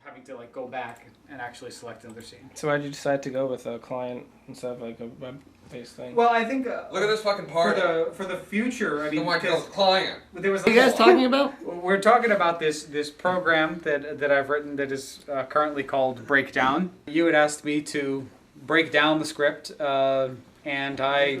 having to like go back and actually select another scene. So why did you decide to go with a client instead of like a web-based thing? Well, I think Look at this fucking party. For the future, I mean, client. There was What are you guys talking about? We're talking about this program that I've written that is currently called Breakdown. You had asked me to break down the script, and I,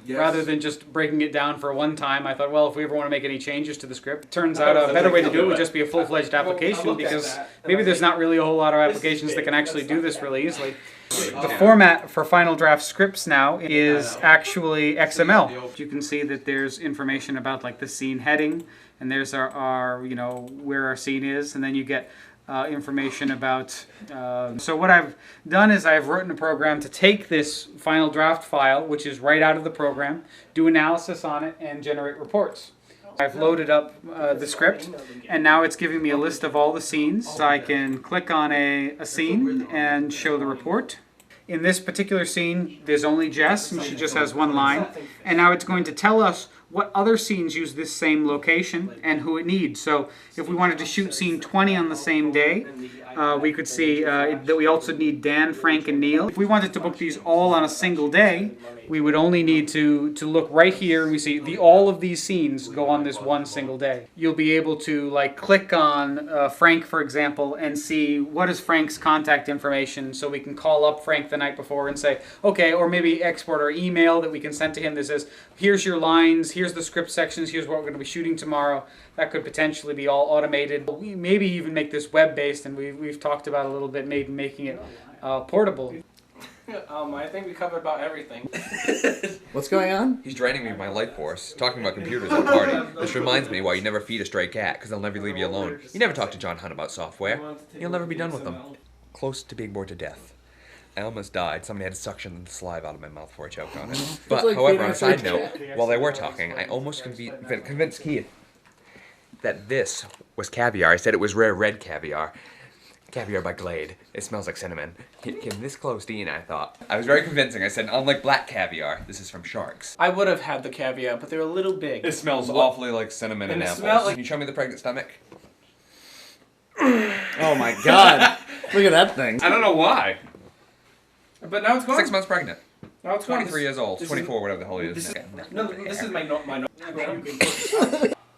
rather than just breaking it down for one time, I thought, well, if we ever want to make any changes to the script, turns out a better way to do it would just be a full-fledged application, because maybe there's not really a whole lot of applications that can actually do this really easily. The format for Final Draft scripts now is actually XML. You can see that there's information about like the scene heading, and there's our where our scene is, and then you get information about. So what I've done is I've written a program to take this Final Draft file, which is right out of the program, do analysis on it, and generate reports. I've loaded up the script, and now it's giving me a list of all the scenes. So I can click on a scene and show the report. In this particular scene, there's only Jess, and she just has one line. And now it's going to tell us what other scenes use this same location and who it needs. So if we wanted to shoot scene 20 on the same day, we could see that we also need Dan, Frank, and Neil. If we wanted to book these all on a single day, we would only need to look right here, and we see all of these scenes go on this one single day. You'll be able to like click on Frank, for example, and see what is Frank's contact information, so we can call up Frank the night before and say, okay, or maybe export our email that we can send to him that says, here's your lines, here's the script sections, here's what we're going to be shooting tomorrow. That could potentially be all automated. We maybe even make this web-based, and we've talked about a little bit, maybe making it portable. I think we covered about everything. What's going on? He's draining me of my life force, talking about computers at a party. This reminds me why you never feed a stray cat, because they'll never leave you alone. You never talk to John Hunt about software. You'll never be done with them. Close to being bored to death. I almost died. Somebody had to suction the saliva out of my mouth before I choked on it. But, however, on a side note, while they were talking, I almost convinced Keith that this was caviar. I said it was rare red caviar. Caviar by Glade. It smells like cinnamon. It came this close to Ian, I thought. I was very convincing. I said, unlike black caviar, this is from sharks. I would have had the caviar, but they're a little big. It smells awfully like cinnamon and apples. Can you show me the pregnant stomach? Oh my god. Look at that thing. I don't know why. But now it's gone. 6 months pregnant. Now it's 23 years old. 24, whatever the hell he is. This is my note.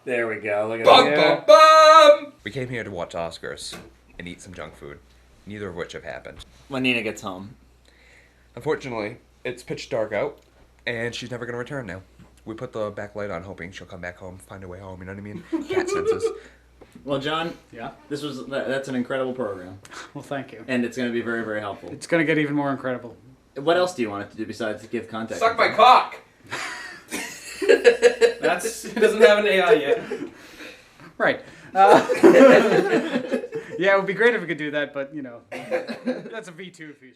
There we go. Look at Bum, that. bum, bum! We came here to watch Oscars and eat some junk food, neither of which have happened. When Nina gets home. Unfortunately, it's pitch dark out, and she's never going to return now. We put the back light on, hoping she'll come back home, find her way home, you know what I mean? Cat senses. Well, John, Yeah. that's an incredible program. Well, thank you. And it's going to be very, very helpful. It's going to get even more incredible. What else do you want it to do besides give contact? Suck my cock! It doesn't have an AI yet. Right. Yeah, it would be great if we could do that, but, that's a V2 feature.